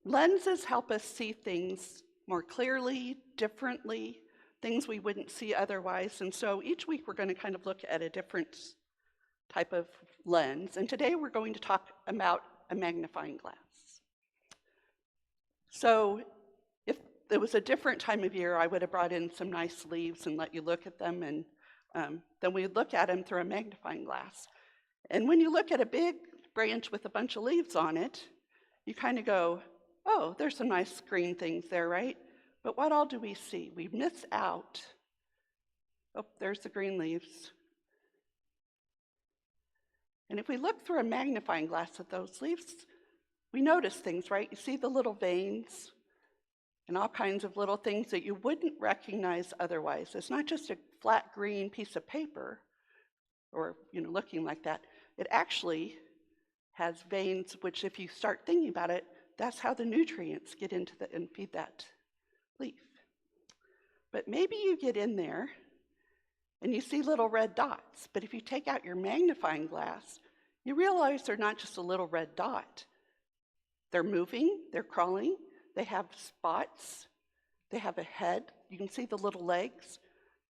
Lenses help us see things more clearly, differently, things we wouldn't see otherwise. And so each week we're going to kind of look at a different type of lens. And today we're going to talk about a magnifying glass. So if it was a different time of year, I would have brought in some nice leaves and let you look at them, and then we'd look at them through a magnifying glass. And when you look at a big branch with a bunch of leaves on it, you kind of go, oh, there's some nice green things there, right? But what all do we see? We miss out. Oh, there's the green leaves. And if we look through a magnifying glass at those leaves, we notice things, right? You see the little veins and all kinds of little things that you wouldn't recognize otherwise. It's not just a flat green piece of paper or, looking like that. It actually has veins, which if you start thinking about it, that's how the nutrients get into and feed that leaf. But maybe you get in there and you see little red dots. But if you take out your magnifying glass, you realize they're not just a little red dot. They're moving, they're crawling, they have spots, they have a head. You can see the little legs.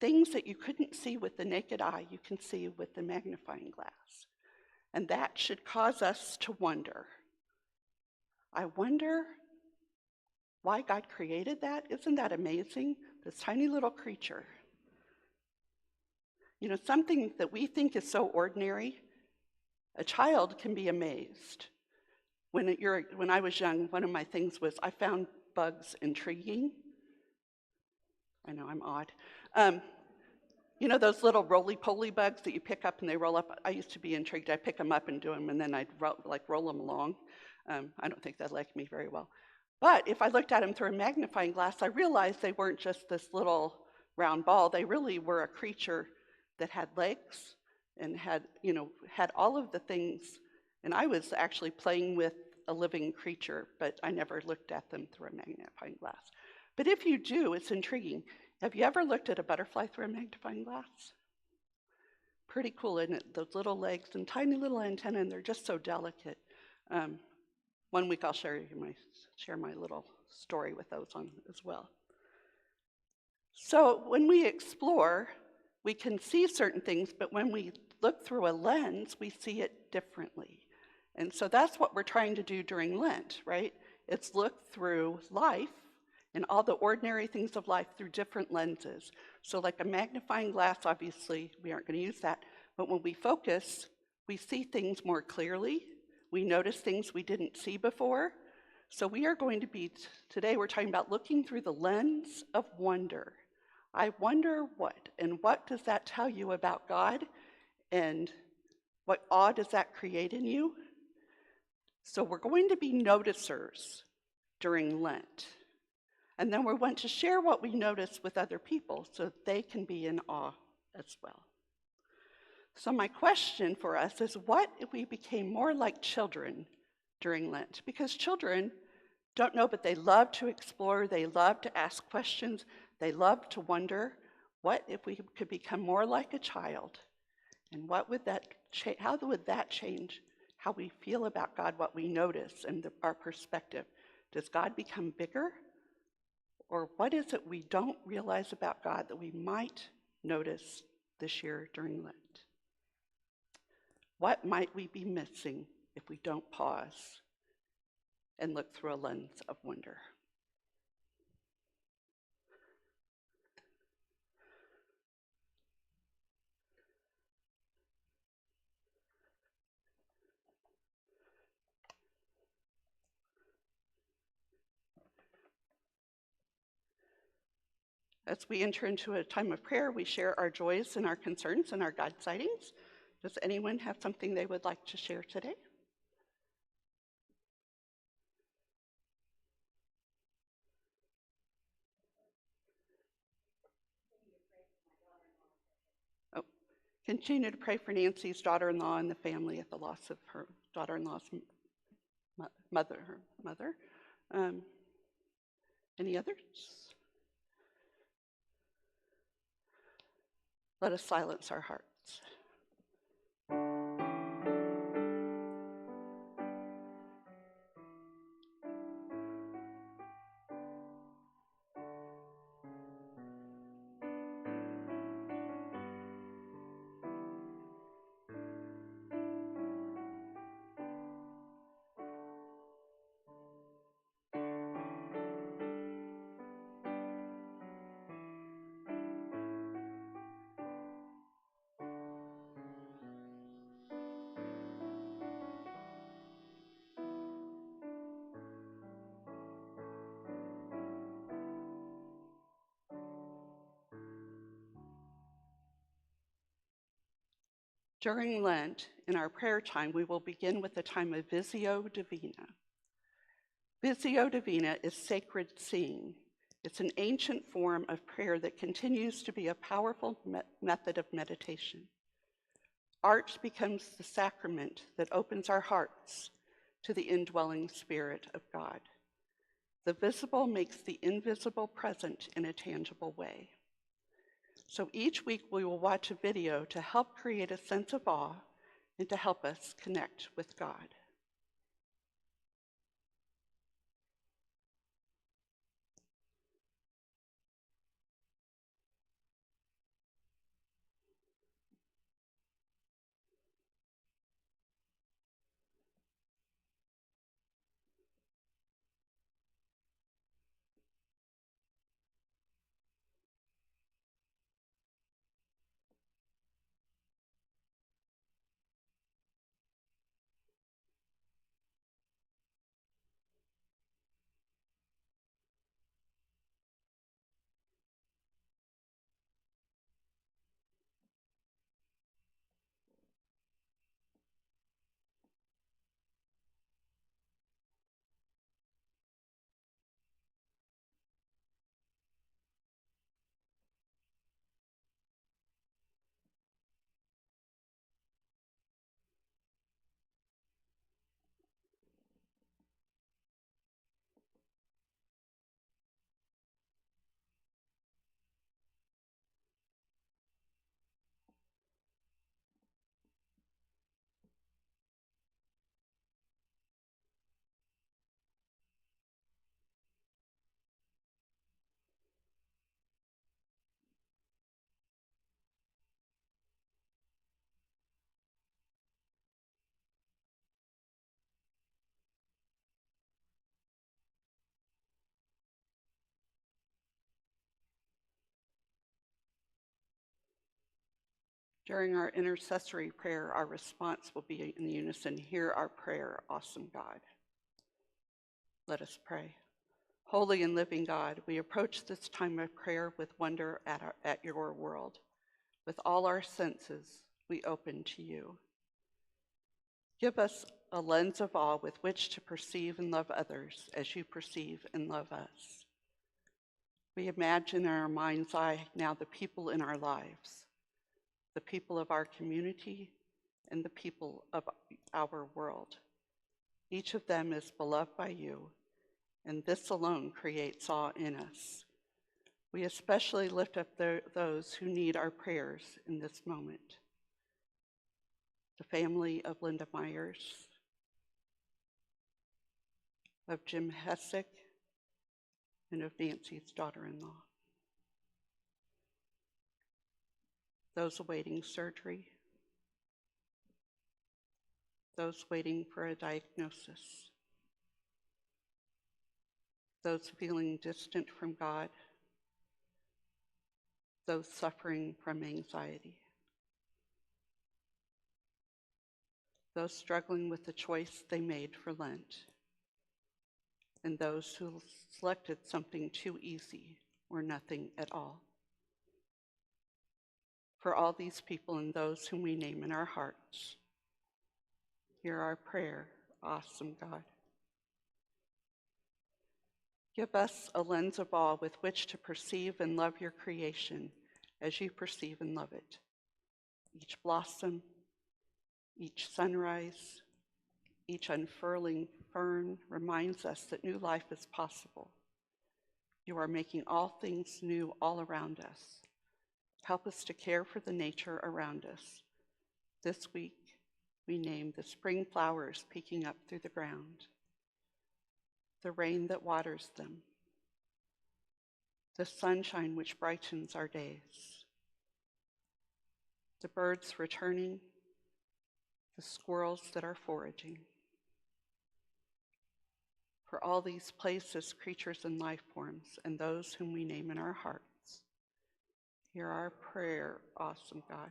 Things that you couldn't see with the naked eye, you can see with the magnifying glass. And that should cause us to wonder. I wonder why God created that. Isn't that amazing? This tiny little creature. Something that we think is so ordinary, a child can be amazed. When I was young, one of my things was I found bugs intriguing. I know I'm odd. Those little roly-poly bugs that you pick up and they roll up? I used to be intrigued. I'd pick them up and do them, and then I'd roll them along. I don't think that liked me very well. But if I looked at them through a magnifying glass, I realized they weren't just this little round ball. They really were a creature that had legs and had all of the things. And I was actually playing with a living creature, but I never looked at them through a magnifying glass. But if you do, it's intriguing. Have you ever looked at a butterfly through a magnifying glass? Pretty cool, isn't it? Those little legs and tiny little antennae, and they're just so delicate. One week I'll share my little story with those on as well. So when we explore, we can see certain things, but when we look through a lens, we see it differently. And so that's what we're trying to do during Lent, right? It's look through life and all the ordinary things of life through different lenses. So like a magnifying glass, obviously, we aren't going to use that. But when we focus, we see things more clearly. We notice things we didn't see before. So we are going to be, today we're talking about looking through the lens of wonder. I wonder what, and what does that tell you about God? And what awe does that create in you? So we're going to be noticers during Lent. And then we want to share what we notice with other people so that they can be in awe as well. So my question for us is, what if we became more like children during Lent? Because children don't know, but they love to explore, they love to ask questions, they love to wonder. What if we could become more like a child? And what would that how would that change how we feel about God, what we notice, and our perspective? Does God become bigger? Or what is it we don't realize about God that we might notice this year during Lent? What might we be missing if we don't pause and look through a lens of wonder? As we enter into a time of prayer, we share our joys and our concerns and our God sightings. Does anyone have something they would like to share today? Oh, continue to pray for Nancy's daughter-in-law and the family at the loss of her daughter-in-law's mother. Any others? Let us silence our hearts. During Lent, in our prayer time, we will begin with a time of Visio Divina. Visio Divina is sacred seeing. It's an ancient form of prayer that continues to be a powerful method of meditation. Art becomes the sacrament that opens our hearts to the indwelling Spirit of God. The visible makes the invisible present in a tangible way. So each week we will watch a video to help create a sense of awe and to help us connect with God. During our intercessory prayer, our response will be in unison. Hear our prayer, awesome God. Let us pray. Holy and living God, we approach this time of prayer with wonder at your world. With all our senses, we open to you. Give us a lens of awe with which to perceive and love others as you perceive and love us. We imagine in our mind's eye now the people in our lives, the people of our community, and the people of our world. Each of them is beloved by you, and this alone creates awe in us. We especially lift up those who need our prayers in this moment. The family of Linda Myers, of Jim Hessick, and of Nancy's daughter-in-law. Those awaiting surgery, those waiting for a diagnosis, those feeling distant from God, those suffering from anxiety, those struggling with the choice they made for Lent, and those who selected something too easy or nothing at all. For all these people and those whom we name in our hearts, hear our prayer, awesome God. Give us a lens of awe with which to perceive and love your creation as you perceive and love it. Each blossom, each sunrise, each unfurling fern reminds us that new life is possible. You are making all things new all around us. Help us to care for the nature around us. This week, we name the spring flowers peeking up through the ground, the rain that waters them, the sunshine which brightens our days, the birds returning, the squirrels that are foraging. For all these places, creatures, and life forms, and those whom we name in our hearts, hear our prayer, awesome God.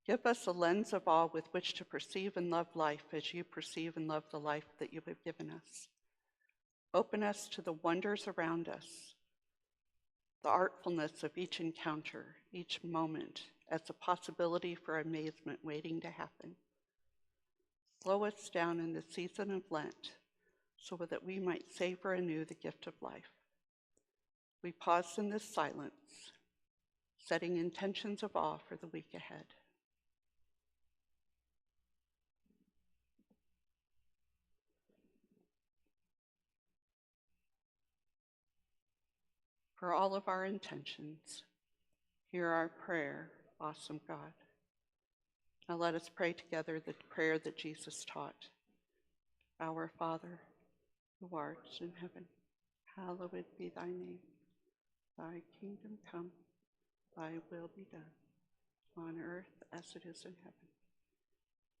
Give us a lens of awe with which to perceive and love life as you perceive and love the life that you have given us. Open us to the wonders around us, the artfulness of each encounter, each moment, as a possibility for amazement waiting to happen. Slow us down in the season of Lent so that we might savor anew the gift of life. We pause in this silence, setting intentions of awe for the week ahead. For all of our intentions, hear our prayer, awesome God. Now let us pray together the prayer that Jesus taught. Our Father, who art in heaven, hallowed be thy name. Thy kingdom come, thy will be done, on earth as it is in heaven.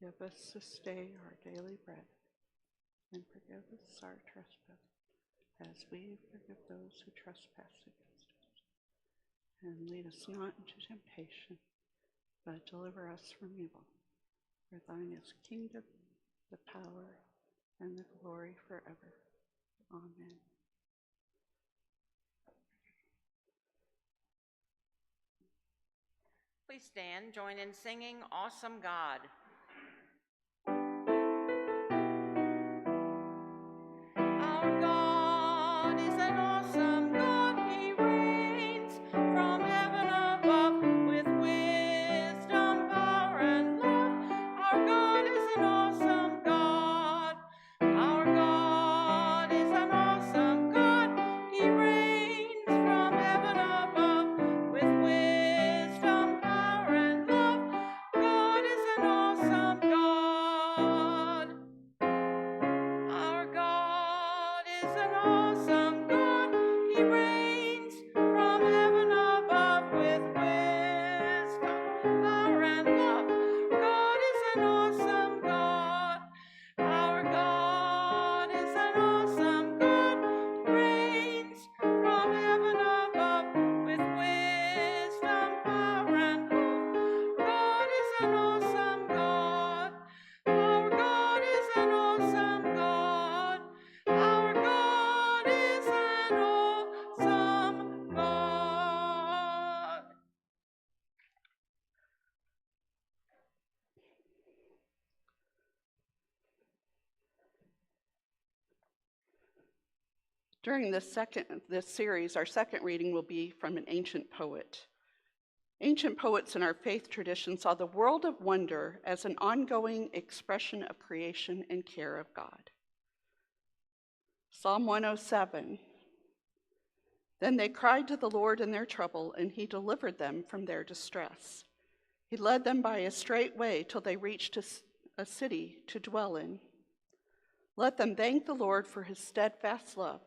Give us this day our daily bread, and forgive us our trespasses, as we forgive those who trespass against us. And lead us not into temptation, but deliver us from evil. For thine is the kingdom, the power, and the glory forever. Amen. Please stand, join in singing Awesome God. Our God is an awesome God. He reigns from heaven above with wisdom, power, and love. Our God is an awesome God. Our God is an awesome God. He reigns from heaven above with wisdom, power, and love. God is an awesome God. Our God is an awesome God. He reigns from heaven above with wisdom, power, and love. God is an awesome God. Our God is an awesome God. He reigns from heaven above with wisdom, power, and love. God is an awesome God. Our God is an awesome God. Our God is an awesome God. During this series, our second reading will be from an ancient poet. Ancient poets in our faith tradition saw the world of wonder as an ongoing expression of creation and care of God. Psalm 107, then they cried to the Lord in their trouble, and he delivered them from their distress. He led them by a straight way till they reached a city to dwell in. Let them thank the Lord for his steadfast love,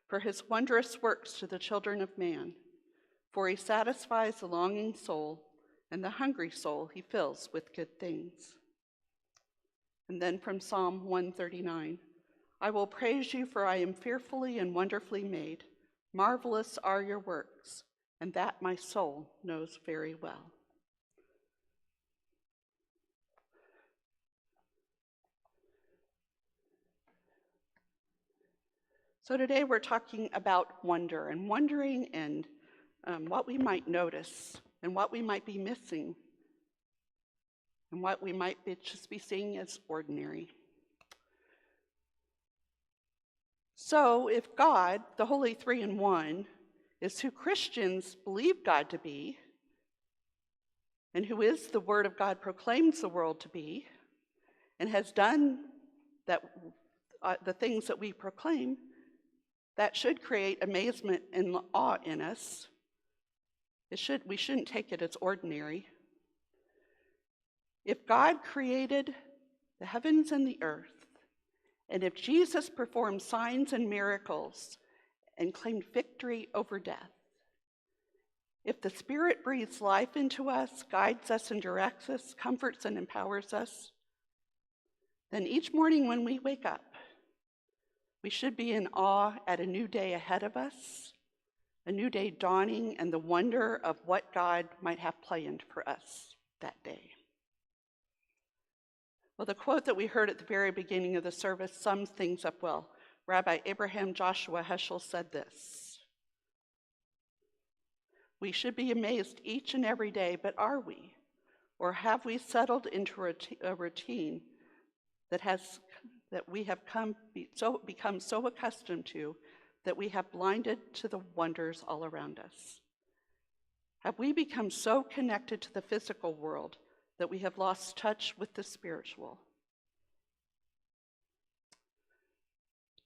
for his wondrous works to the children of man. For he satisfies the longing soul, and the hungry soul he fills with good things. And then from Psalm 139, I will praise you, for I am fearfully and wonderfully made. Marvelous are your works, and that my soul knows very well. So today we're talking about wonder and wondering and what we might notice and what we might be missing and what we might just be seeing as ordinary. So if God, the Holy Three in One, is who Christians believe God to be, and who is the Word of God proclaims the world to be, and has done that the things that we proclaim, that should create amazement and awe in us. We shouldn't take it as ordinary. If God created the heavens and the earth, and if Jesus performed signs and miracles and claimed victory over death, if the Spirit breathes life into us, guides us and directs us, comforts and empowers us, then each morning when we wake up, we should be in awe at a new day ahead of us, a new day dawning, and the wonder of what God might have planned for us that day. Well, the quote that we heard at the very beginning of the service sums things up well. Rabbi Abraham Joshua Heschel said this: We should be amazed each and every day, but are we? Or have we settled into a routine that we have become so accustomed to that we have blinded to the wonders all around us? Have we become so connected to the physical world that we have lost touch with the spiritual?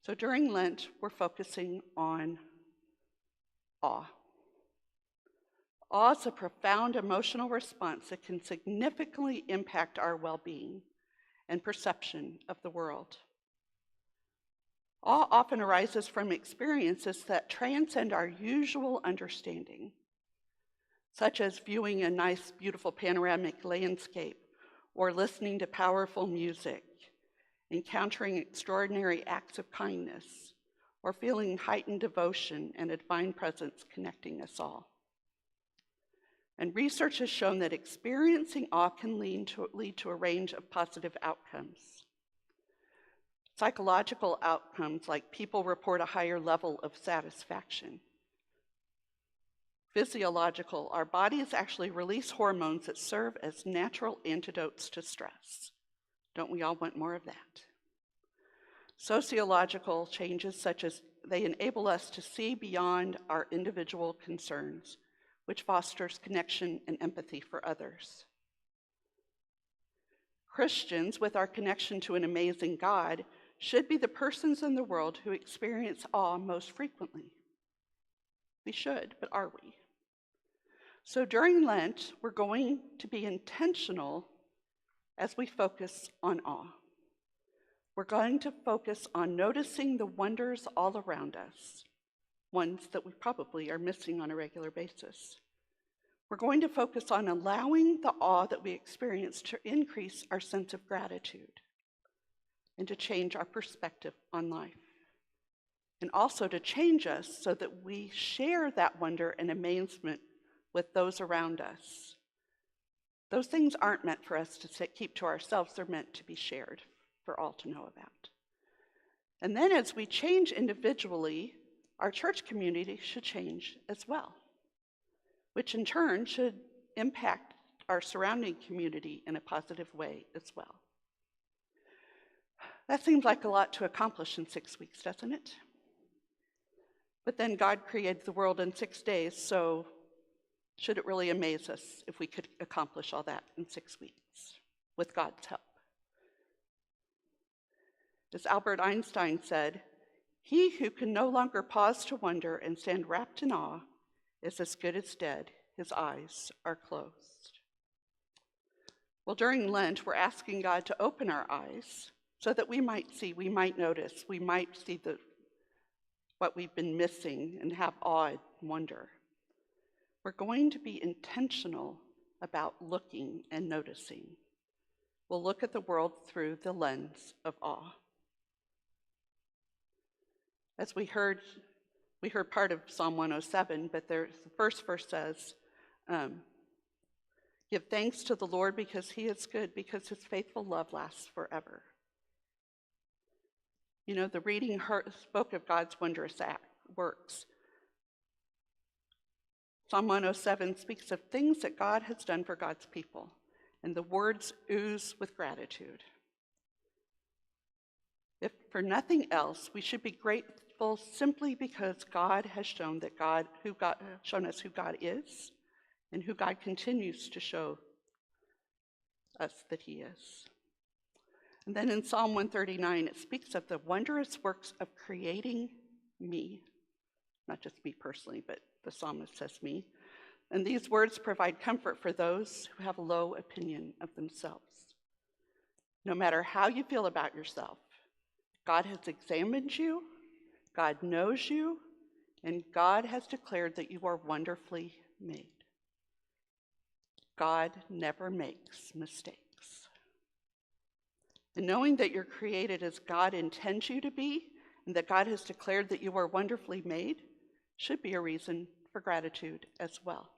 So during Lent, we're focusing on awe. Awe is a profound emotional response that can significantly impact our well-being and perception of the world. Awe often arises from experiences that transcend our usual understanding, such as viewing a nice, beautiful panoramic landscape, or listening to powerful music, encountering extraordinary acts of kindness, or feeling heightened devotion and a divine presence connecting us all. And research has shown that experiencing awe can lead to a range of positive outcomes. Psychological outcomes, like people report a higher level of satisfaction. Physiological, our bodies actually release hormones that serve as natural antidotes to stress. Don't we all want more of that? Sociological changes, such as they enable us to see beyond our individual concerns, which fosters connection and empathy for others. Christians, with our connection to an amazing God, should be the persons in the world who experience awe most frequently. We should, but are we? So during Lent, we're going to be intentional as we focus on awe. We're going to focus on noticing the wonders all around us, ones that we probably are missing on a regular basis. We're going to focus on allowing the awe that we experience to increase our sense of gratitude and to change our perspective on life, and also to change us so that we share that wonder and amazement with those around us. Those things aren't meant for us to keep to ourselves, they're meant to be shared for all to know about. And then as we change individually, our church community should change as well, which in turn should impact our surrounding community in a positive way as well. That seems like a lot to accomplish in 6 weeks, doesn't it? But then God created the world in 6 days, so should it really amaze us if we could accomplish all that in 6 weeks with God's help? As Albert Einstein said, "He who can no longer pause to wonder and stand wrapped in awe is as good as dead. His eyes are closed." Well, during Lent, we're asking God to open our eyes so that we might see, we might notice, we might see what we've been missing and have awe and wonder. We're going to be intentional about looking and noticing. We'll look at the world through the lens of awe. As we heard part of Psalm 107, but the first verse says, "Give thanks to the Lord because he is good, because his faithful love lasts forever." You know, the reading spoke of God's wondrous works. Psalm 107 speaks of things that God has done for God's people, and the words ooze with gratitude. If for nothing else, we should be grateful simply because God has shown shown us who God is, and who God continues to show us that he is. And then in Psalm 139, it speaks of the wondrous works of creating me, not just me personally, but the psalmist says me. And these words provide comfort for those who have a low opinion of themselves. No matter how you feel about yourself, God has examined you, God knows you, and God has declared that you are wonderfully made. God never makes mistakes. And knowing that you're created as God intends you to be, and that God has declared that you are wonderfully made, should be a reason for gratitude as well.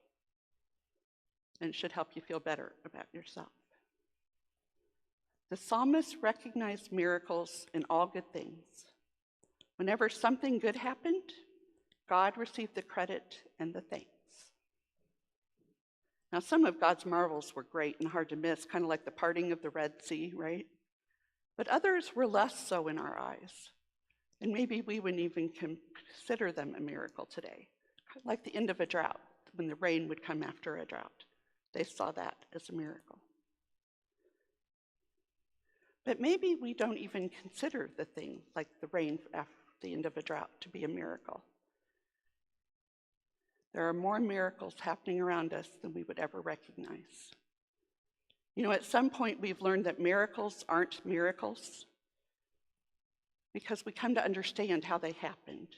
And it should help you feel better about yourself. The psalmist recognized miracles in all good things. Whenever something good happened, God received the credit and the thanks. Now, some of God's marvels were great and hard to miss, kind of like the parting of the Red Sea, right? But others were less so in our eyes. And maybe we wouldn't even consider them a miracle today, like the end of a drought, when the rain would come after a drought. They saw that as a miracle. But maybe we don't even consider the thing like the rain after the end of a drought to be a miracle. There are more miracles happening around us than we would ever recognize. You know, at some point we've learned that miracles aren't miracles because we come to understand how they happened.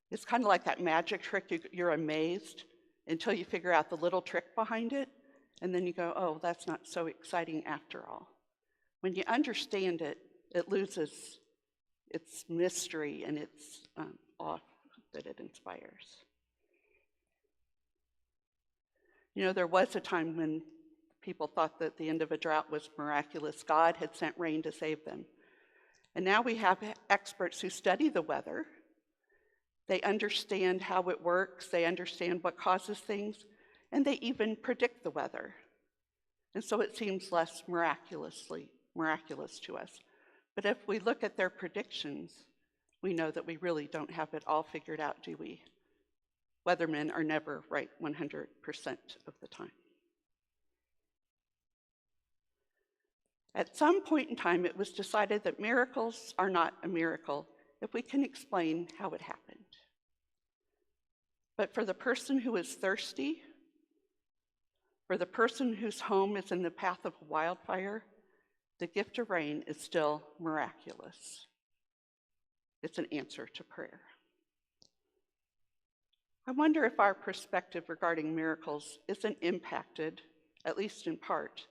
It's kind of like that magic trick, you're amazed until you figure out the little trick behind it, and then you go, oh, that's not so exciting after all. When you understand it, it loses its mystery and its awe that it inspires. You know, there was a time when people thought that the end of a drought was miraculous. God had sent rain to save them. And now we have experts who study the weather. They understand how it works, they understand what causes things, and they even predict the weather. And so it seems less miraculous to us. But if we look at their predictions, we know that we really don't have it all figured out, do we? Weathermen are never right 100% of the time. At some point in time, it was decided that miracles are not a miracle if we can explain how it happened. But for the person who is thirsty, for the person whose home is in the path of a wildfire, the gift of rain is still miraculous. It's an answer to prayer. I wonder if our perspective regarding miracles isn't impacted, at least in part,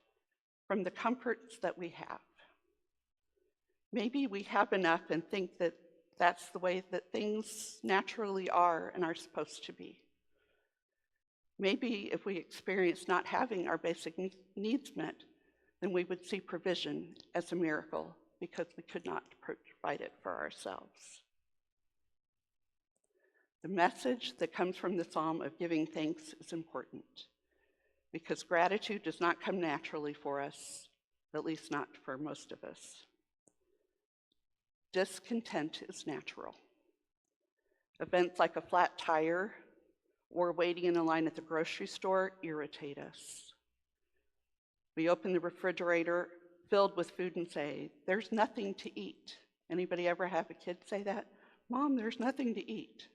from the comforts that we have. Maybe we have enough and think that that's the way that things naturally are and are supposed to be. Maybe if we experience not having our basic needs met, then we would see provision as a miracle because we could not provide it for ourselves. The message that comes from the Psalm of giving thanks is important because gratitude does not come naturally for us, at least not for most of us. Discontent is natural. Events like a flat tire or waiting in a line at the grocery store irritate us. We open the refrigerator filled with food and say, there's nothing to eat. Anybody ever have a kid say that? Mom, there's nothing to eat.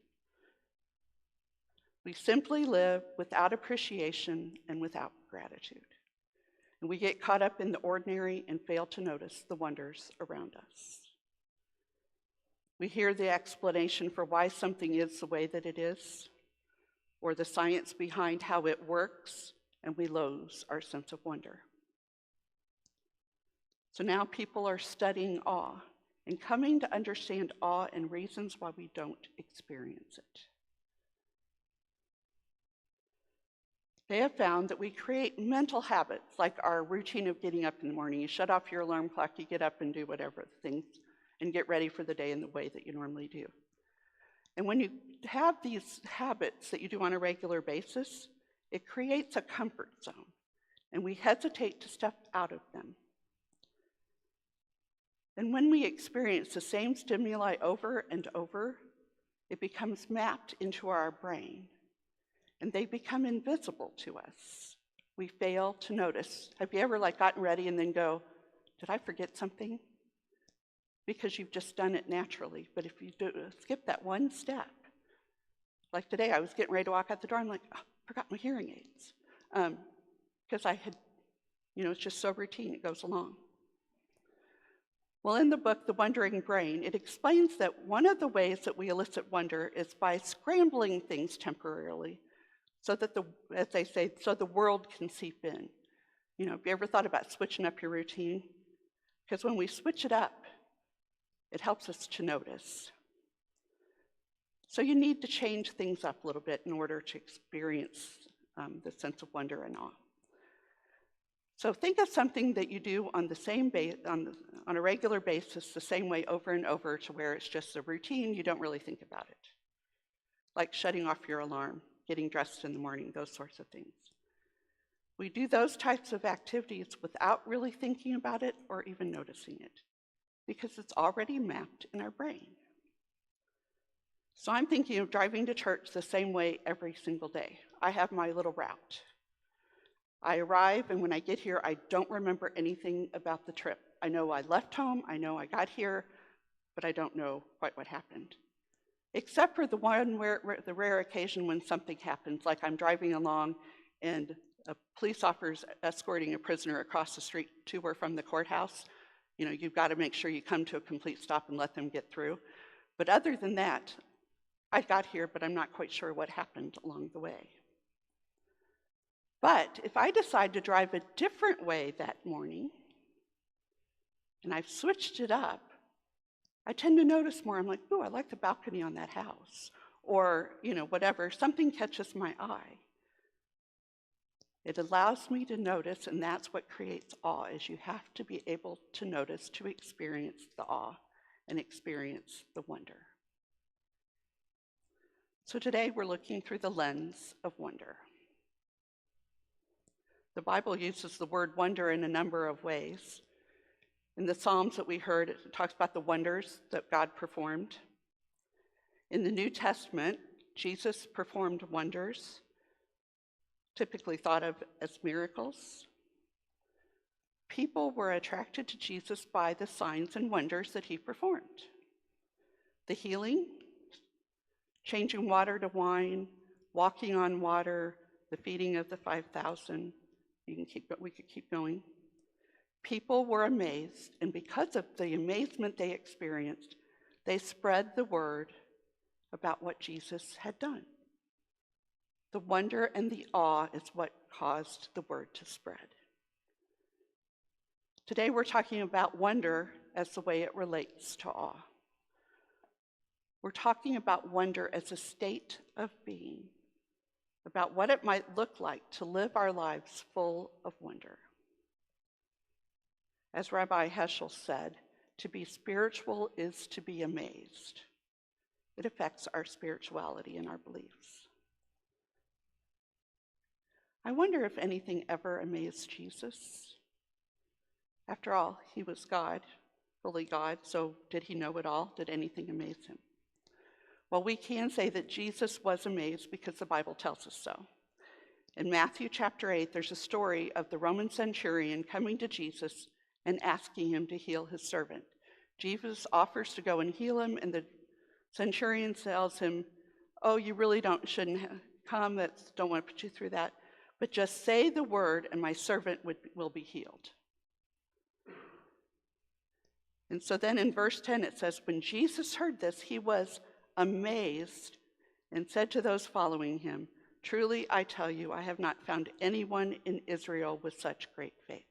We simply live without appreciation and without gratitude. And we get caught up in the ordinary and fail to notice the wonders around us. We hear the explanation for why something is the way that it is, or the science behind how it works, and we lose our sense of wonder. So now people are studying awe and coming to understand awe and reasons why we don't experience it. They have found that we create mental habits, like our routine of getting up in the morning. You shut off your alarm clock, you get up and do whatever things, and get ready for the day in the way that you normally do. And when you have these habits that you do on a regular basis, it creates a comfort zone, and we hesitate to step out of them. And when we experience the same stimuli over and over, it becomes mapped into our brain, and they become invisible to us. We fail to notice. Have you ever gotten ready and then go, did I forget something? Because you've just done it naturally. But if you skip that one step, like today, I was getting ready to walk out the door, I'm like, oh, I forgot my hearing aids. Because I had, it's just so routine, it goes along. Well, in the book, The Wondering Brain, it explains that one of the ways that we elicit wonder is by scrambling things temporarily so that, as they say, so the world can seep in. Have you ever thought about switching up your routine? Because when we switch it up, it helps us to notice. So you need to change things up a little bit in order to experience the sense of wonder and awe. So think of something that you do on the same on a regular basis, the same way over and over, to where it's just a routine, you don't really think about it. Like shutting off your alarm, getting dressed in the morning, those sorts of things. We do those types of activities without really thinking about it or even noticing it, because it's already mapped in our brain. So I'm thinking of driving to church the same way every single day. I have my little route. I arrive, and when I get here, I don't remember anything about the trip. I know I left home, I know I got here, but I don't know quite what happened. Except for the rare occasion when something happens, like I'm driving along and a police officer's escorting a prisoner across the street to or from the courthouse. You've got to make sure you come to a complete stop and let them get through. But other than that, I got here, but I'm not quite sure what happened along the way. But if I decide to drive a different way that morning, and I've switched it up, I tend to notice more. I'm like, ooh, I like the balcony on that house. Or, whatever, something catches my eye. It allows me to notice, and that's what creates awe, is you have to be able to notice to experience the awe and experience the wonder. So today we're looking through the lens of wonder. The Bible uses the word wonder in a number of ways. In the Psalms that we heard, it talks about the wonders that God performed. In the New Testament, Jesus performed wonders, typically thought of as miracles. People were attracted to Jesus by the signs and wonders that he performed. The healing, changing water to wine, walking on water, the feeding of the 5,000. We could keep going. People were amazed, and because of the amazement they experienced, they spread the word about what Jesus had done. The wonder and the awe is what caused the word to spread. Today we're talking about wonder as the way it relates to awe. We're talking about wonder as a state of being, about what it might look like to live our lives full of wonder. As Rabbi Heschel said, to be spiritual is to be amazed. It affects our spirituality and our beliefs. I wonder if anything ever amazed Jesus. After all, he was God, fully God, so did he know it all? Did anything amaze him? Well, we can say that Jesus was amazed because the Bible tells us so. In Matthew chapter 8, there's a story of the Roman centurion coming to Jesus and asking him to heal his servant. Jesus offers to go and heal him, and the centurion tells him, oh, you really shouldn't come, don't want to put you through that, but just say the word and my servant will be healed. And so then in verse 10 it says, when Jesus heard this, he was amazed and said to those following him, truly I tell you, I have not found anyone in Israel with such great faith.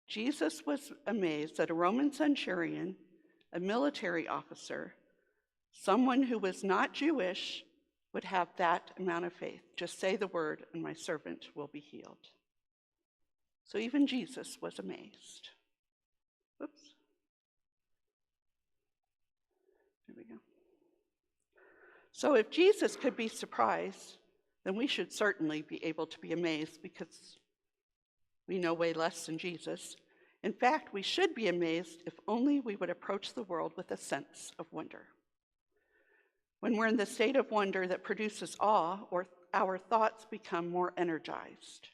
Jesus was amazed that a Roman centurion, a military officer, someone who was not Jewish, would have that amount of faith. Just say the word and my servant will be healed. So even Jesus was amazed. Oops. There we go. So if Jesus could be surprised, then we should certainly be able to be amazed, because we know way less than Jesus. In fact, we should be amazed if only we would approach the world with a sense of wonder. When we're in the state of wonder that produces awe, or our thoughts become more energized.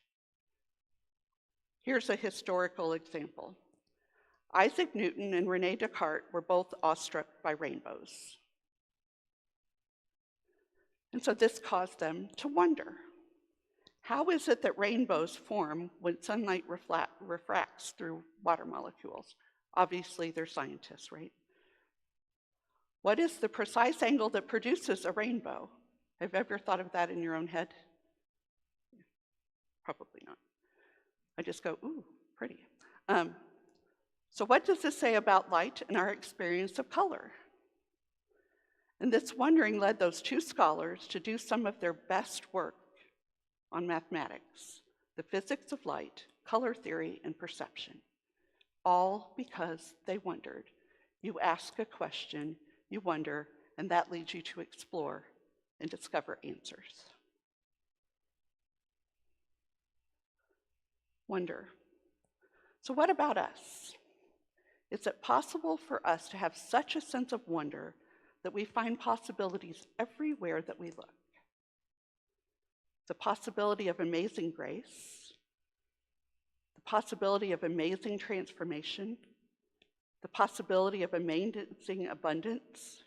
Here's a historical example. Isaac Newton and René Descartes were both awestruck by rainbows. And so this caused them to wonder. How is it that rainbows form when sunlight refracts through water molecules? Obviously, they're scientists, right? What is the precise angle that produces a rainbow? Have you ever thought of that in your own head? Probably not. I just go, ooh, pretty. So what does this say about light and our experience of color? And this wondering led those two scholars to do some of their best work on mathematics, the physics of light, color theory, and perception, all because they wondered. You ask a question, you wonder, and that leads you to explore and discover answers. Wonder. So what about us? Is it possible for us to have such a sense of wonder that we find possibilities everywhere that we look? The possibility of amazing grace, the possibility of amazing transformation, the possibility of amazing abundance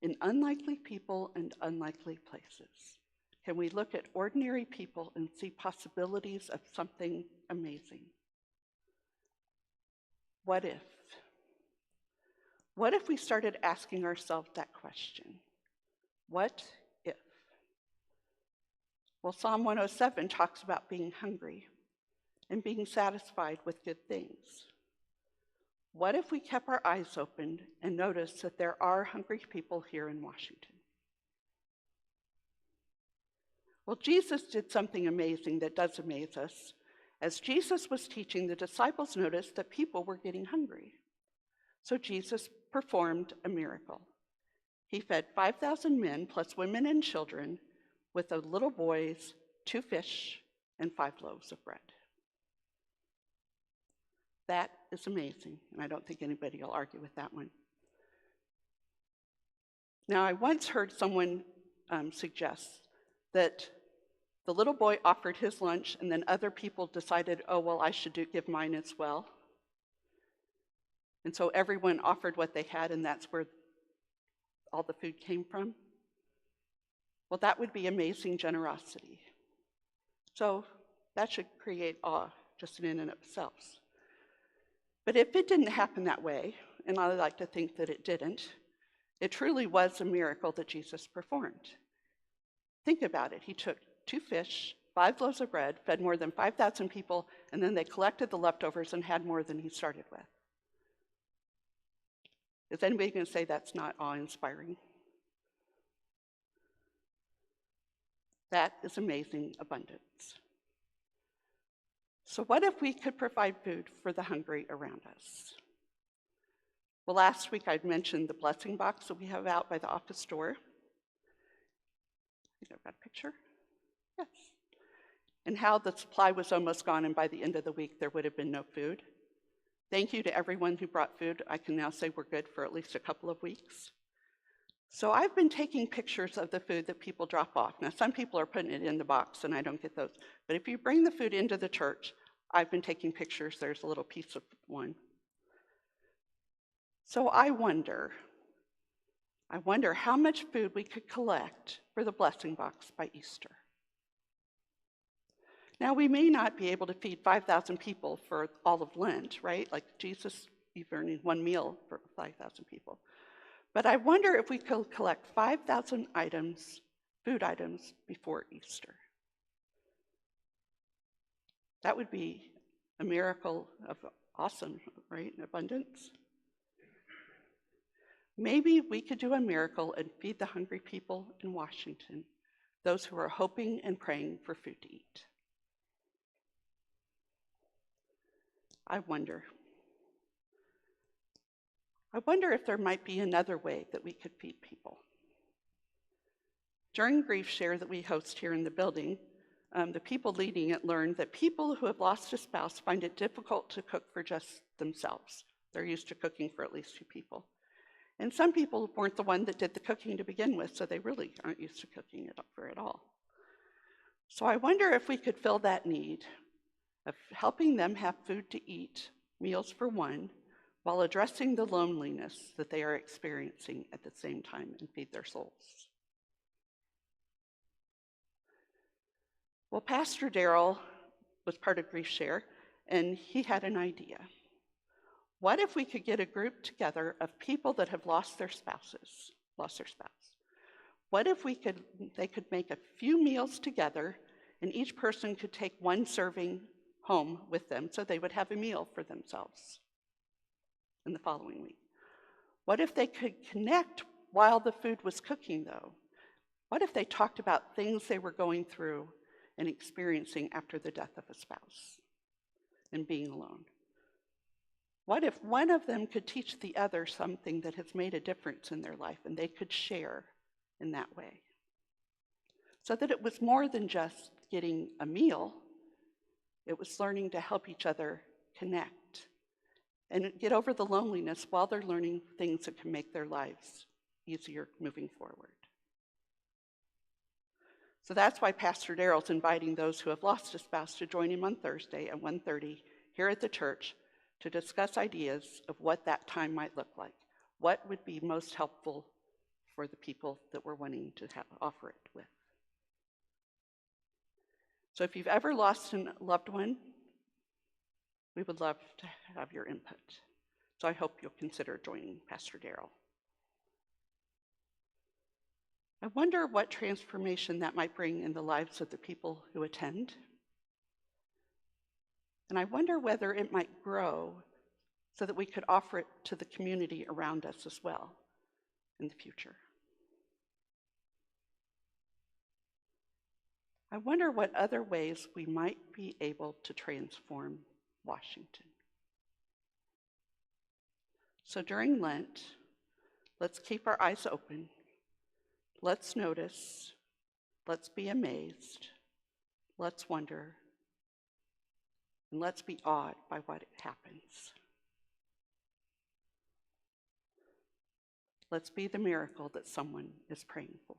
in unlikely people and unlikely places. Can we look at ordinary people and see possibilities of something amazing? What if? What if we started asking ourselves that question? What if? Well, Psalm 107 talks about being hungry and being satisfied with good things. What if we kept our eyes open and noticed that there are hungry people here in Washington? Well, Jesus did something amazing that does amaze us. As Jesus was teaching, the disciples noticed that people were getting hungry. So Jesus performed a miracle. He fed 5,000 men, plus women and children, with a little boy's 2 fish and 5 loaves of bread. That is amazing, and I don't think anybody will argue with that one. Now, I once heard someone suggest that the little boy offered his lunch, and then other people decided, oh, well, I should give mine as well. And so everyone offered what they had, and that's where all the food came from. Well, that would be amazing generosity. So that should create awe just in and of itself. But if it didn't happen that way, and I like to think that it didn't, it truly was a miracle that Jesus performed. Think about it. He took 2 fish, 5 loaves of bread, fed more than 5,000 people, and then they collected the leftovers and had more than he started with. Is anybody going to say that's not awe-inspiring? That is amazing abundance. So what if we could provide food for the hungry around us? Well, last week I'd mentioned the blessing box that we have out by the office door. I think I've got a picture. Yes. And how the supply was almost gone, and by the end of the week there would have been no food. Thank you to everyone who brought food. I can now say we're good for at least a couple of weeks. So I've been taking pictures of the food that people drop off. Now, some people are putting it in the box, and I don't get those. But if you bring the food into the church, I've been taking pictures. There's a little piece of one. So I wonder how much food we could collect for the blessing box by Easter. Now, we may not be able to feed 5,000 people for all of Lent, right? Like Jesus, even 1 meal for 5,000 people. But I wonder if we could collect 5,000 items, food items, before Easter. That would be a miracle of awesome, right? Abundance. Maybe we could do a miracle and feed the hungry people in Washington, those who are hoping and praying for food to eat. I wonder if there might be another way that we could feed people. During Grief Share that we host here in the building, the people leading it learned that people who have lost a spouse find it difficult to cook for just themselves. They're used to cooking for at least 2 people. And some people weren't the one that did the cooking to begin with, so they really aren't used to cooking it for it all. So I wonder if we could fill that need of helping them have food to eat, meals for one, while addressing the loneliness that they are experiencing at the same time and feed their souls. Well, Pastor Darrell was part of Grief Share, and he had an idea. What if we could get a group together of people that have lost their spouse? What if they could make a few meals together, and each person could take 1 serving home with them, so they would have a meal for themselves in the following week? What if they could connect while the food was cooking, though? What if they talked about things they were going through and experiencing after the death of a spouse and being alone? What if one of them could teach the other something that has made a difference in their life, and they could share in that way? So that it was more than just getting a meal, it was learning to help each other connect and get over the loneliness while they're learning things that can make their lives easier moving forward. So that's why Pastor Daryl's inviting those who have lost a spouse to join him on Thursday at 1:30 here at the church to discuss ideas of what that time might look like. What would be most helpful for the people that we're wanting to offer it with. So if you've ever lost a loved one, we would love to have your input. So I hope you'll consider joining Pastor Daryl. I wonder what transformation that might bring in the lives of the people who attend. And I wonder whether it might grow so that we could offer it to the community around us as well in the future. I wonder what other ways we might be able to transform Washington. So during Lent, let's keep our eyes open. Let's notice. Let's be amazed. Let's wonder. And let's be awed by what happens. Let's be the miracle that someone is praying for.